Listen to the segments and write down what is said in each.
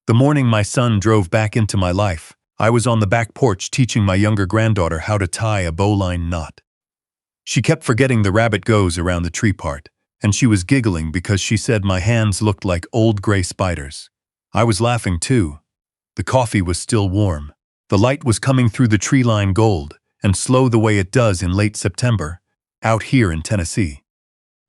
The morning my son drove back into my life, I was on the back porch teaching my younger granddaughter how to tie a bowline knot. She kept forgetting the rabbit goes around the tree part, and she was giggling because she said my hands looked like old gray spiders. I was laughing too. The coffee was still warm. The light was coming through the tree-line gold, and slow the way it does in late September, out here in Tennessee.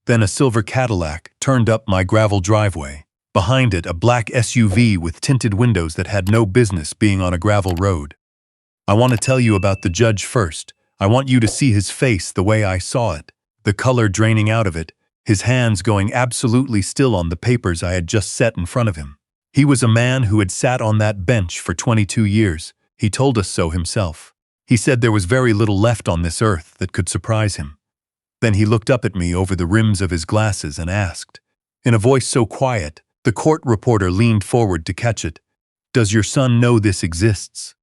Then a silver Cadillac turned up my gravel driveway. Behind it, a black SUV with tinted windows that had no business being on a gravel road. I want to tell you about the judge first. I want you to see his face the way I saw it, the color draining out of it, his hands going absolutely still on the papers I had just set in front of him. He was a man who had sat on that bench for 22 years. He told us so himself. He said there was very little left on this earth that could surprise him. Then he looked up at me over the rims of his glasses and asked, in a voice so quiet, the court reporter leaned forward to catch it, "Does your son know this exists?"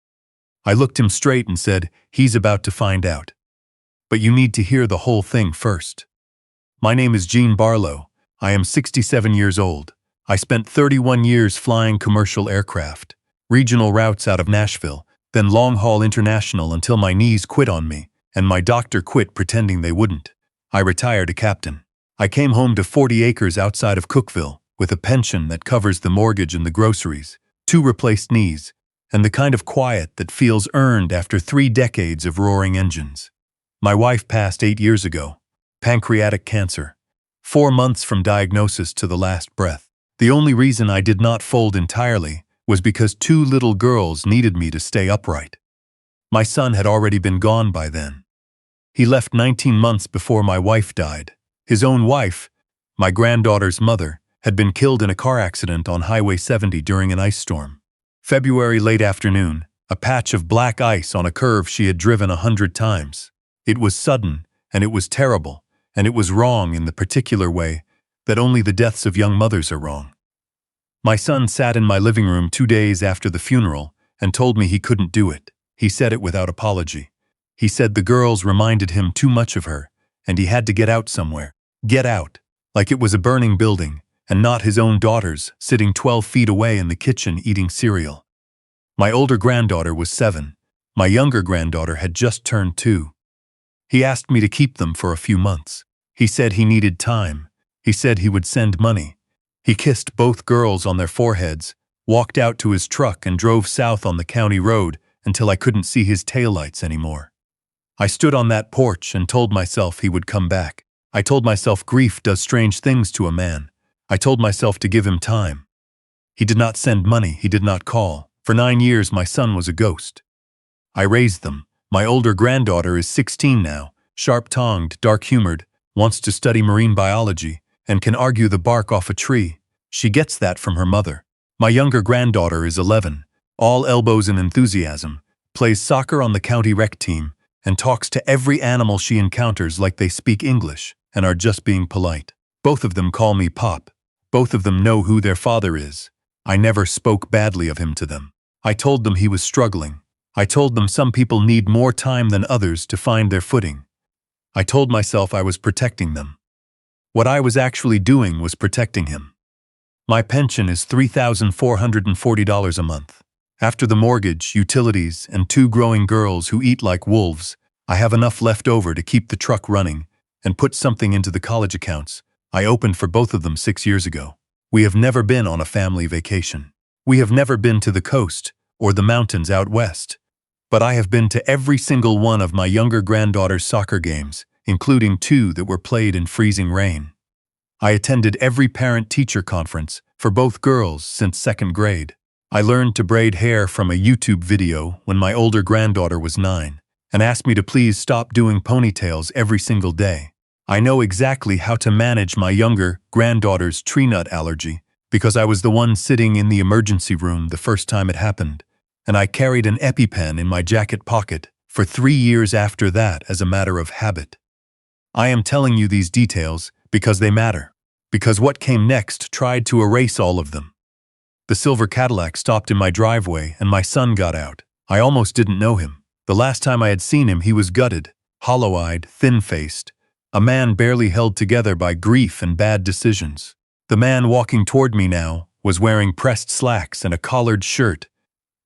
I looked him straight and said, "He's about to find out. But you need to hear the whole thing first. My name is Gene Barlow. I am 67 years old. I spent 31 years flying commercial aircraft, regional routes out of Nashville, then long-haul international until my knees quit on me, and my doctor quit pretending they wouldn't. I retired a captain. I came home to 40 acres outside of Cookeville, with a pension that covers the mortgage and the groceries, 2 replaced knees, and the kind of quiet that feels earned after 3 decades of roaring engines. My wife passed 8 years ago. Pancreatic cancer. 4 months from diagnosis to the last breath. The only reason I did not fold entirely was because 2 little girls needed me to stay upright. My son had already been gone by then. He left 19 months before my wife died. His own wife, my granddaughter's mother, had been killed in a car accident on Highway 70 during an ice storm. February late afternoon, a patch of black ice on a curve she had driven 100 times. It was sudden, and it was terrible, and it was wrong in the particular way that only the deaths of young mothers are wrong. My son sat in my living room 2 days after the funeral and told me he couldn't do it. He said it without apology. He said the girls reminded him too much of her, and he had to get out somewhere. Get out, like it was a burning building, and not his own daughters sitting 12 feet away in the kitchen eating cereal. My older granddaughter was 7. My younger granddaughter had just turned 2. He asked me to keep them for a few months. He said he needed time. He said he would send money. He kissed both girls on their foreheads, walked out to his truck and drove south on the county road until I couldn't see his taillights anymore. I stood on that porch and told myself he would come back. I told myself grief does strange things to a man. I told myself to give him time. He did not send money, he did not call. For 9 years my son was a ghost. I raised them. My older granddaughter is 16 now, sharp-tongued, dark-humored, wants to study marine biology, and can argue the bark off a tree. She gets that from her mother. My younger granddaughter is 11, all elbows and enthusiasm, plays soccer on the county rec team, and talks to every animal she encounters like they speak English and are just being polite. Both of them call me Pop. Both of them know who their father is. I never spoke badly of him to them. I told them he was struggling. I told them some people need more time than others to find their footing. I told myself I was protecting them. What I was actually doing was protecting him. My pension is $3,440 a month. After the mortgage, utilities, and 2 growing girls who eat like wolves, I have enough left over to keep the truck running and put something into the college accounts I opened for both of them 6 years ago. We have never been on a family vacation. We have never been to the coast or the mountains out west. But I have been to every single one of my younger granddaughter's soccer games, including 2 that were played in freezing rain. I attended every parent-teacher conference for both girls since 2nd grade. I learned to braid hair from a YouTube video when my older granddaughter was 9 and asked me to please stop doing ponytails every single day. I know exactly how to manage my younger granddaughter's tree nut allergy because I was the one sitting in the emergency room the first time it happened, and I carried an EpiPen in my jacket pocket for 3 years after that as a matter of habit. I am telling you these details because they matter, because what came next tried to erase all of them. The silver Cadillac stopped in my driveway and my son got out. I almost didn't know him. The last time I had seen him, he was gutted, hollow-eyed, thin-faced, a man barely held together by grief and bad decisions. The man walking toward me now was wearing pressed slacks and a collared shirt,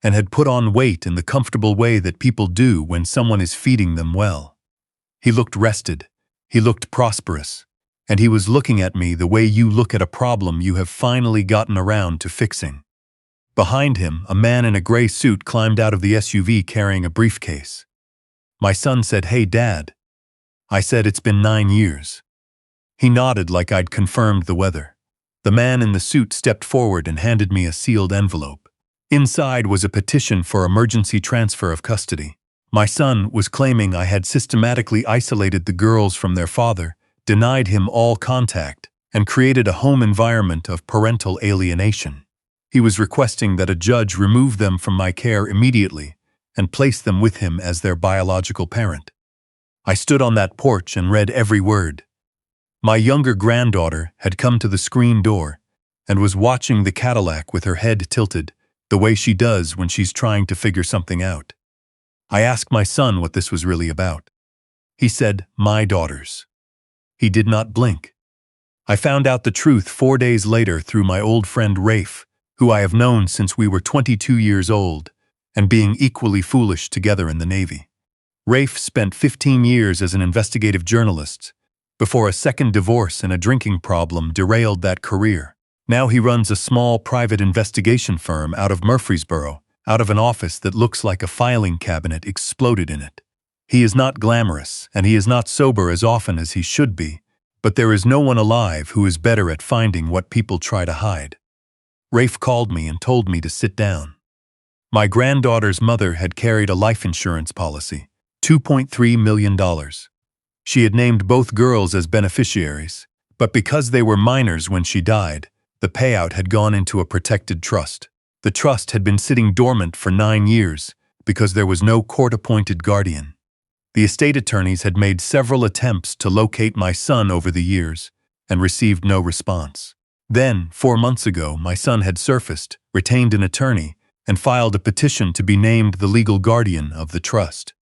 and had put on weight in the comfortable way that people do when someone is feeding them well. He looked rested, he looked prosperous, and he was looking at me the way you look at a problem you have finally gotten around to fixing. Behind him, a man in a gray suit climbed out of the SUV carrying a briefcase. My son said, "Hey, Dad." I said, "It's been 9 years." He nodded like I'd confirmed the weather. The man in the suit stepped forward and handed me a sealed envelope. Inside was a petition for emergency transfer of custody. My son was claiming I had systematically isolated the girls from their father, denied him all contact, and created a home environment of parental alienation. He was requesting that a judge remove them from my care immediately and place them with him as their biological parent. I stood on that porch and read every word. My younger granddaughter had come to the screen door and was watching the Cadillac with her head tilted, the way she does when she's trying to figure something out. I asked my son what this was really about. He said, "My daughters." He did not blink. I found out the truth 4 days later through my old friend Rafe, who I have known since we were 22 years old, and being equally foolish together in the Navy. Rafe spent 15 years as an investigative journalist, before a second divorce and a drinking problem derailed that career. Now he runs a small private investigation firm out of Murfreesboro, out of an office that looks like a filing cabinet exploded in it. He is not glamorous, and he is not sober as often as he should be, but there is no one alive who is better at finding what people try to hide. Rafe called me and told me to sit down. My granddaughter's mother had carried a life insurance policy, $2.3 million. She had named both girls as beneficiaries, but because they were minors when she died, the payout had gone into a protected trust. The trust had been sitting dormant for 9 years because there was no court-appointed guardian. The estate attorneys had made several attempts to locate my son over the years and received no response. Then, 4 months ago, my son had surfaced, retained an attorney, and filed a petition to be named the legal guardian of the trust.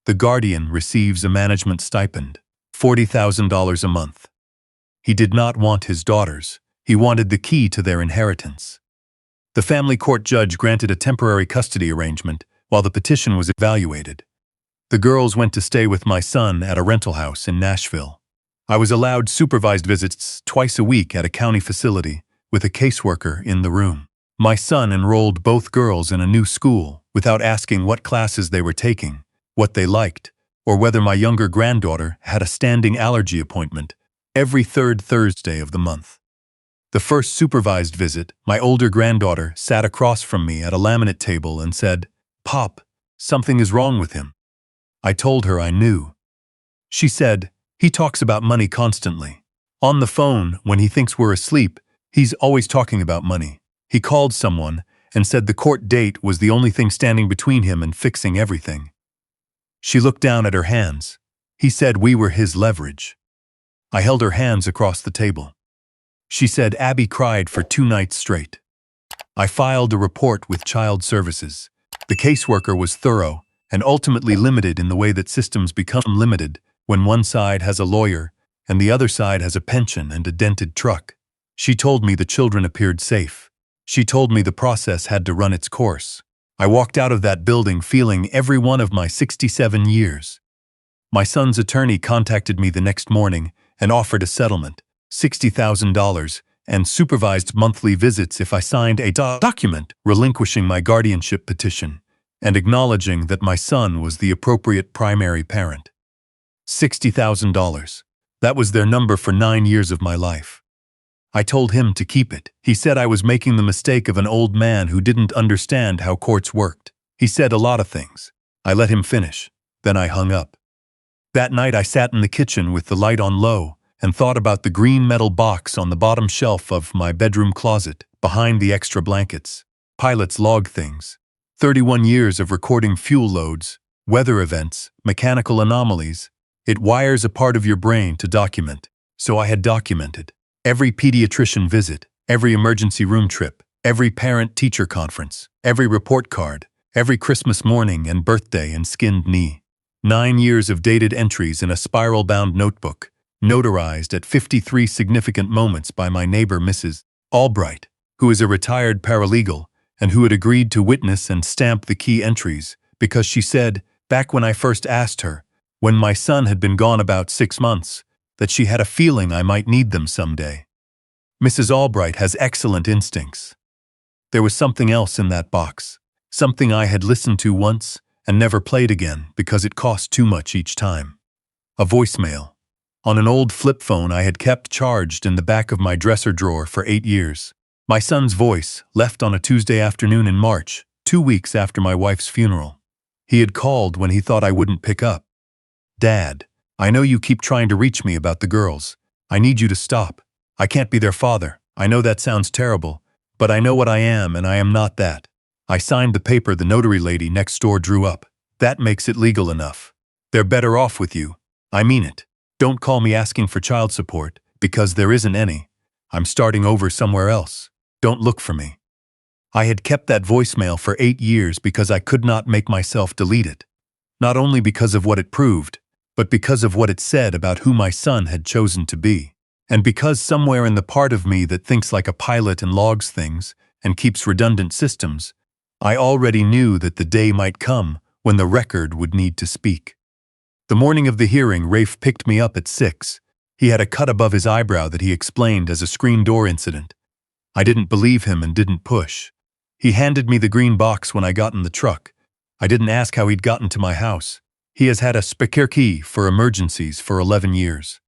The guardian receives a management stipend, $40,000 a month. He did not want his daughters. He wanted the key to their inheritance. The family court judge granted a temporary custody arrangement while the petition was evaluated. The girls went to stay with my son at a rental house in Nashville. I was allowed supervised visits twice a week at a county facility with a caseworker in the room. My son enrolled both girls in a new school without asking what classes they were taking, what they liked, or whether my younger granddaughter had a standing allergy appointment every third Thursday of the month. The first supervised visit, my older granddaughter sat across from me at a laminate table and said, "Pop, something is wrong with him." I told her I knew. She said, "He talks about money constantly. On the phone, when he thinks we're asleep, he's always talking about money. He called someone and said the court date was the only thing standing between him and fixing everything." She looked down at her hands. He said we were his leverage. I held her hands across the table. She said Abby cried for 2 nights straight. I filed a report with Child Services. The caseworker was thorough and ultimately limited in the way that systems become limited when one side has a lawyer and the other side has a pension and a dented truck. She told me the children appeared safe. She told me the process had to run its course. I walked out of that building feeling every one of my 67 years. My son's attorney contacted me the next morning and offered a settlement, $60,000, and supervised monthly visits if I signed a document relinquishing my guardianship petition and acknowledging that my son was the appropriate primary parent. $60,000. That was their number for 9 years of my life. I told him to keep it. He said I was making the mistake of an old man who didn't understand how courts worked. He said a lot of things. I let him finish. Then I hung up. That night I sat in the kitchen with the light on low and thought about the green metal box on the bottom shelf of my bedroom closet behind the extra blankets. Pilot's log things. 31 years of recording fuel loads, weather events, mechanical anomalies. It wires a part of your brain to document. So I had documented every pediatrician visit, every emergency room trip, every parent-teacher conference, every report card, every Christmas morning and birthday and skinned knee. 9 years of dated entries in a spiral-bound notebook, notarized at 53 significant moments by my neighbor Mrs. Albright. who is a retired paralegal and who had agreed to witness and stamp the key entries because she said, back when I first asked her, when my son had been gone about 6 months, that she had a feeling I might need them someday. Mrs. Albright has excellent instincts. There was something else in that box, something I had listened to once and never played again because it cost too much each time. A voicemail. On an old flip phone I had kept charged in the back of my dresser drawer for 8 years. My son's voice, left on a Tuesday afternoon in March, 2 weeks after my wife's funeral. He had called when he thought I wouldn't pick up. Dad, I know you keep trying to reach me about the girls. I need you to stop. I can't be their father. I know that sounds terrible, but I know what I am and I am not that. I signed the paper the notary lady next door drew up. That makes it legal enough. They're better off with you. I mean it. Don't call me asking for child support, because there isn't any. I'm starting over somewhere else. Don't look for me. I had kept that voicemail for 8 years because I could not make myself delete it. Not only because of what it proved, but because of what it said about who my son had chosen to be. And because somewhere in the part of me that thinks like a pilot and logs things and keeps redundant systems, I already knew that the day might come when the record would need to speak. The morning of the hearing, Rafe picked me up at 6. He had a cut above his eyebrow that he explained as a screen door incident. I didn't believe him and didn't push. He handed me the green box when I got in the truck. I didn't ask how he'd gotten to my house. He has had a spare key for emergencies for 11 years.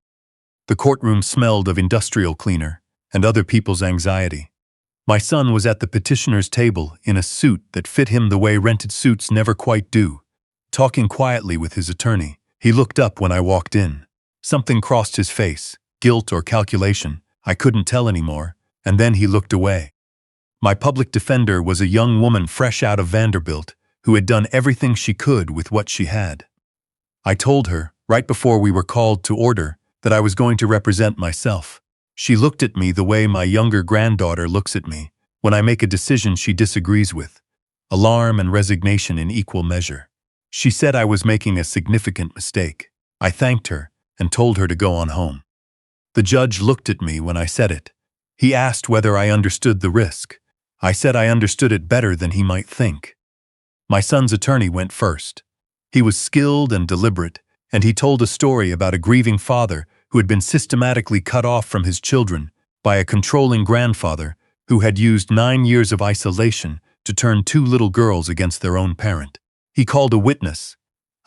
The courtroom smelled of industrial cleaner and other people's anxiety. My son was at the petitioner's table in a suit that fit him the way rented suits never quite do, talking quietly with his attorney. He looked up when I walked in. Something crossed his face, guilt or calculation, I couldn't tell anymore, and then he looked away. My public defender was a young woman fresh out of Vanderbilt who had done everything she could with what she had. I told her, right before we were called to order, that I was going to represent myself. She looked at me the way my younger granddaughter looks at me when I make a decision she disagrees with, alarm and resignation in equal measure. She said I was making a significant mistake. I thanked her and told her to go on home. The judge looked at me when I said it. He asked whether I understood the risk. I said I understood it better than he might think. My son's attorney went first. He was skilled and deliberate, and he told a story about a grieving father who had been systematically cut off from his children by a controlling grandfather who had used 9 years of isolation to turn 2 little girls against their own parent. He called a witness,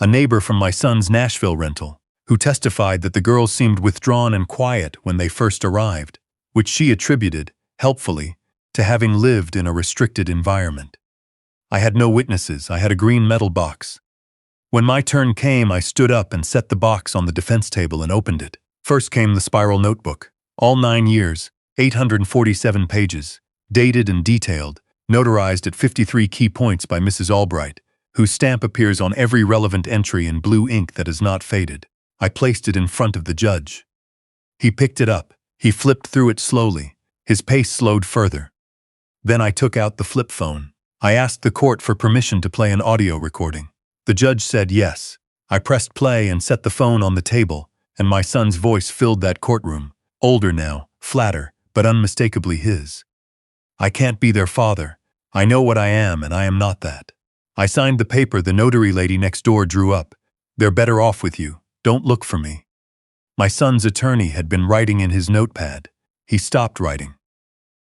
a neighbor from my son's Nashville rental, who testified that the girls seemed withdrawn and quiet when they first arrived, which she attributed, helpfully, to having lived in a restricted environment. I had no witnesses. I had a green metal box. When my turn came, I stood up and set the box on the defense table and opened it. First came the spiral notebook, all 9 years, 847 pages, dated and detailed, notarized at 53 key points by Mrs. Albright, whose stamp appears on every relevant entry in blue ink that has not faded. I placed it in front of the judge. He picked it up. He flipped through it slowly. His pace slowed further. Then I took out the flip phone. I asked the court for permission to play an audio recording. The judge said yes. I pressed play and set the phone on the table, and my son's voice filled that courtroom, older now, flatter, but unmistakably his. I can't be their father. I know what I am, and I am not that. I signed the paper the notary lady next door drew up. They're better off with you. Don't look for me. My son's attorney had been writing in his notepad. He stopped writing.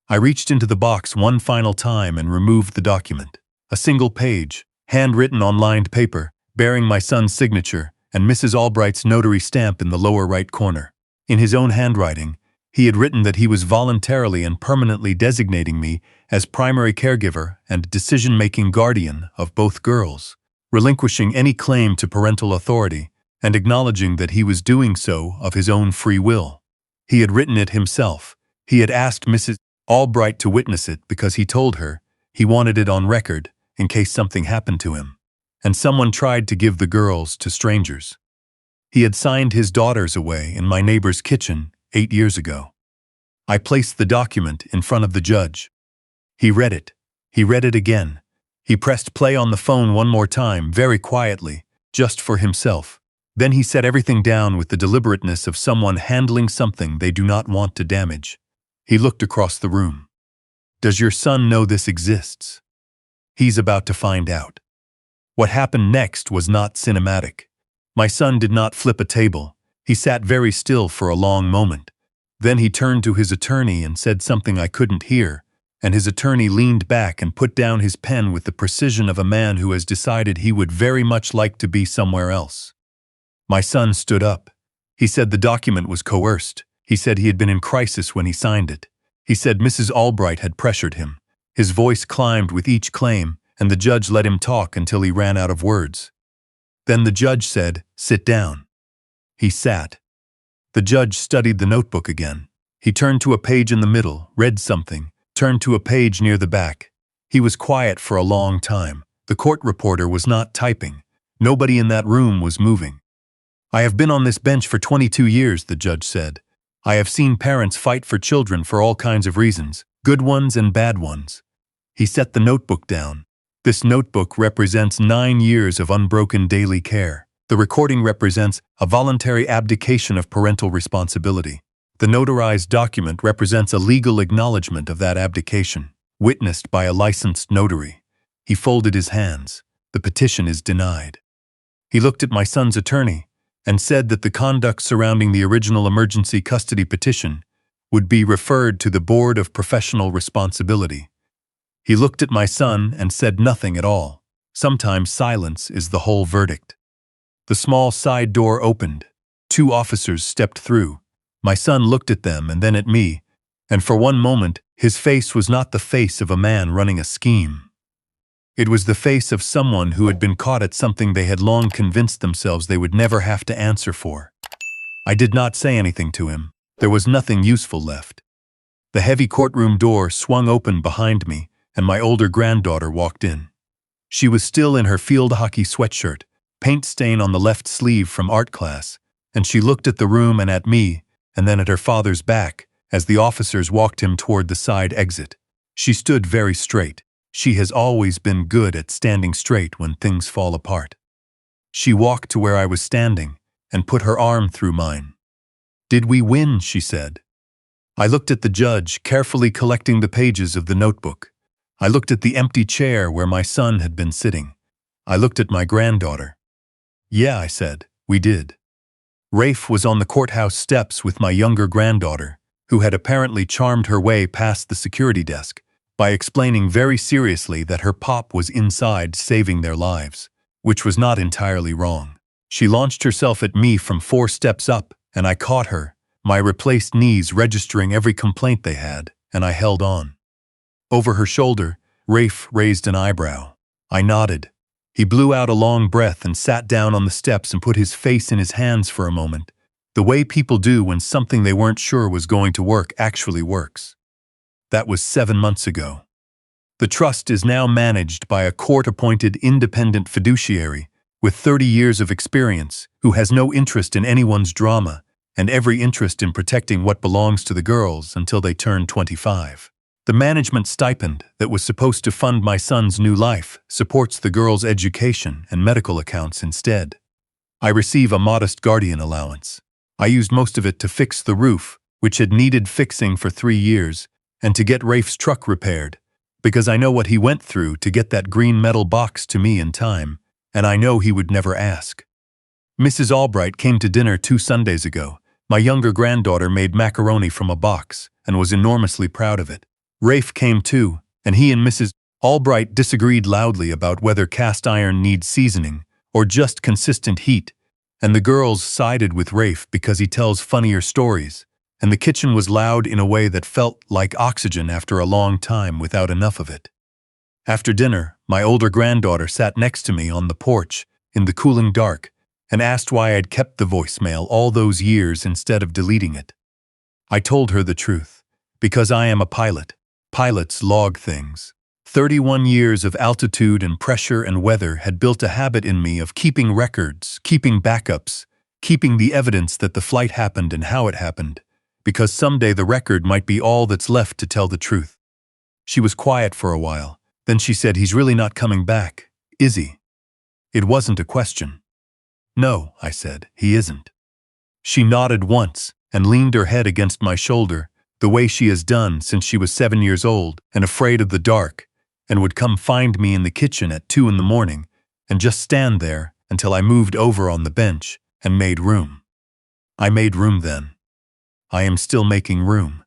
I reached into the box one final time and removed the document. A single page, handwritten on lined paper, bearing my son's signature and Mrs. Albright's notary stamp in the lower right corner. In his own handwriting, he had written that he was voluntarily and permanently designating me as primary caregiver and decision-making guardian of both girls, relinquishing any claim to parental authority and acknowledging that he was doing so of his own free will. He had written it himself. He had asked Mrs. Albright to witness it because he told her he wanted it on record in case something happened to him, and someone tried to give the girls to strangers. He had signed his daughters away in my neighbor's kitchen 8 years ago. I placed the document in front of the judge. He read it. He read it again. He pressed play on the phone one more time, very quietly, just for himself. Then he set everything down with the deliberateness of someone handling something they do not want to damage. He looked across the room. Does your son know this exists? He's about to find out. What happened next was not cinematic. My son did not flip a table. He sat very still for a long moment. Then he turned to his attorney and said something I couldn't hear, and his attorney leaned back and put down his pen with the precision of a man who has decided he would very much like to be somewhere else. My son stood up. He said the document was coerced. He said he had been in crisis when he signed it. He said Mrs. Albright had pressured him. His voice climbed with each claim, and the judge let him talk until he ran out of words. Then the judge said, "Sit down." He sat. The judge studied the notebook again. He turned to a page in the middle, read something, turned to a page near the back. He was quiet for a long time. The court reporter was not typing. Nobody in that room was moving. "I have been on this bench for 22 years, the judge said. I have seen parents fight for children for all kinds of reasons, good ones and bad ones." He set the notebook down. This notebook represents 9 years of unbroken daily care. The recording represents a voluntary abdication of parental responsibility. The notarized document represents a legal acknowledgement of that abdication, witnessed by a licensed notary. He folded his hands. The petition is denied. He looked at my son's attorney and said that the conduct surrounding the original emergency custody petition would be referred to the Board of Professional Responsibility. He looked at my son and said nothing at all. Sometimes silence is the whole verdict. The small side door opened. 2 officers stepped through. My son looked at them and then at me, and for one moment, his face was not the face of a man running a scheme. It was the face of someone who had been caught at something they had long convinced themselves they would never have to answer for. I did not say anything to him. There was nothing useful left. The heavy courtroom door swung open behind me, and my older granddaughter walked in. She was still in her field hockey sweatshirt, paint stain on the left sleeve from art class, and she looked at the room and at me, and then at her father's back, as the officers walked him toward the side exit. She stood very straight. She has always been good at standing straight when things fall apart. She walked to where I was standing and put her arm through mine. "Did we win?" she said. I looked at the judge, carefully collecting the pages of the notebook. I looked at the empty chair where my son had been sitting. I looked at my granddaughter. "Yeah," I said, "we did." Rafe was on the courthouse steps with my younger granddaughter, who had apparently charmed her way past the security desk by explaining very seriously that her pop was inside saving their lives, which was not entirely wrong. She launched herself at me from 4 steps up, and I caught her, my replaced knees registering every complaint they had, and I held on. Over her shoulder, Rafe raised an eyebrow. I nodded. He blew out a long breath and sat down on the steps and put his face in his hands for a moment, the way people do when something they weren't sure was going to work actually works. That was 7 months ago. The trust is now managed by a court-appointed independent fiduciary with 30 years of experience who has no interest in anyone's drama and every interest in protecting what belongs to the girls until they turn 25. The management stipend that was supposed to fund my son's new life supports the girls' education and medical accounts instead. I receive a modest guardian allowance. I used most of it to fix the roof, which had needed fixing for 3 years, and to get Rafe's truck repaired, because I know what he went through to get that green metal box to me in time, and I know he would never ask. Mrs. Albright came to dinner 2 Sundays ago. My younger granddaughter made macaroni from a box and was enormously proud of it. Rafe came too, and he and Mrs. Albright disagreed loudly about whether cast iron needs seasoning or just consistent heat, and the girls sided with Rafe because he tells funnier stories, and the kitchen was loud in a way that felt like oxygen after a long time without enough of it. After dinner, my older granddaughter sat next to me on the porch in the cooling dark and asked why I'd kept the voicemail all those years instead of deleting it. I told her the truth. Because I am a pilot. Pilots log things. 31 years of altitude and pressure and weather had built a habit in me of keeping records, keeping backups, keeping the evidence that the flight happened and how it happened, because someday the record might be all that's left to tell the truth. She was quiet for a while. Then she said, "He's really not coming back, is he?" It wasn't a question. "No," I said, "he isn't." She nodded once and leaned her head against my shoulder, the way she has done since she was 7 years old and afraid of the dark, and would come find me in the kitchen at 2 in the morning and just stand there until I moved over on the bench and made room. I made room then. I am still making room.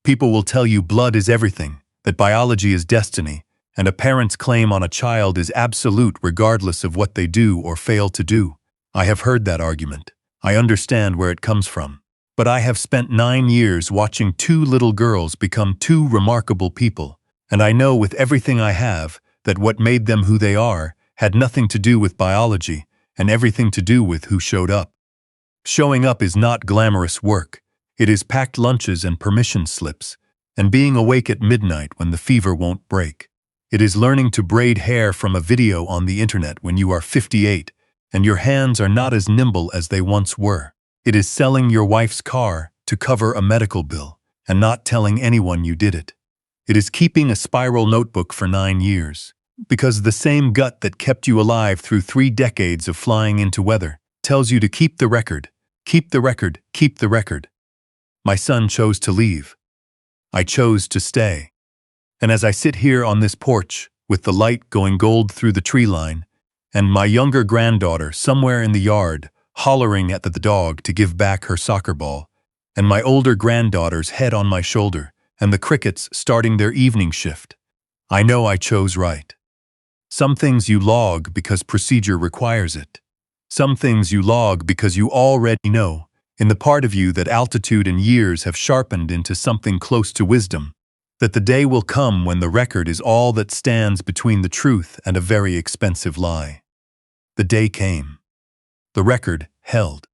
People will tell you blood is everything, that biology is destiny, and a parent's claim on a child is absolute regardless of what they do or fail to do. I have heard that argument. I understand where it comes from. But I have spent 9 years watching 2 little girls become 2 remarkable people, and I know with everything I have that what made them who they are had nothing to do with biology and everything to do with who showed up. Showing up is not glamorous work. It is packed lunches and permission slips, and being awake at midnight when the fever won't break. It is learning to braid hair from a video on the internet when you are 58 and your hands are not as nimble as they once were. It is selling your wife's car to cover a medical bill and not telling anyone you did it. It is keeping a spiral notebook for 9 years, because the same gut that kept you alive through 3 decades of flying into weather tells you to keep the record, keep the record, keep the record. My son chose to leave. I chose to stay. And as I sit here on this porch, with the light going gold through the tree line, and my younger granddaughter somewhere in the yard hollering at the dog to give back her soccer ball, and my older granddaughter's head on my shoulder, and the crickets starting their evening shift, I know I chose right. Some things you log because procedure requires it. Some things you log because you already know, in the part of you that altitude and years have sharpened into something close to wisdom, that the day will come when the record is all that stands between the truth and a very expensive lie. The day came. The record held.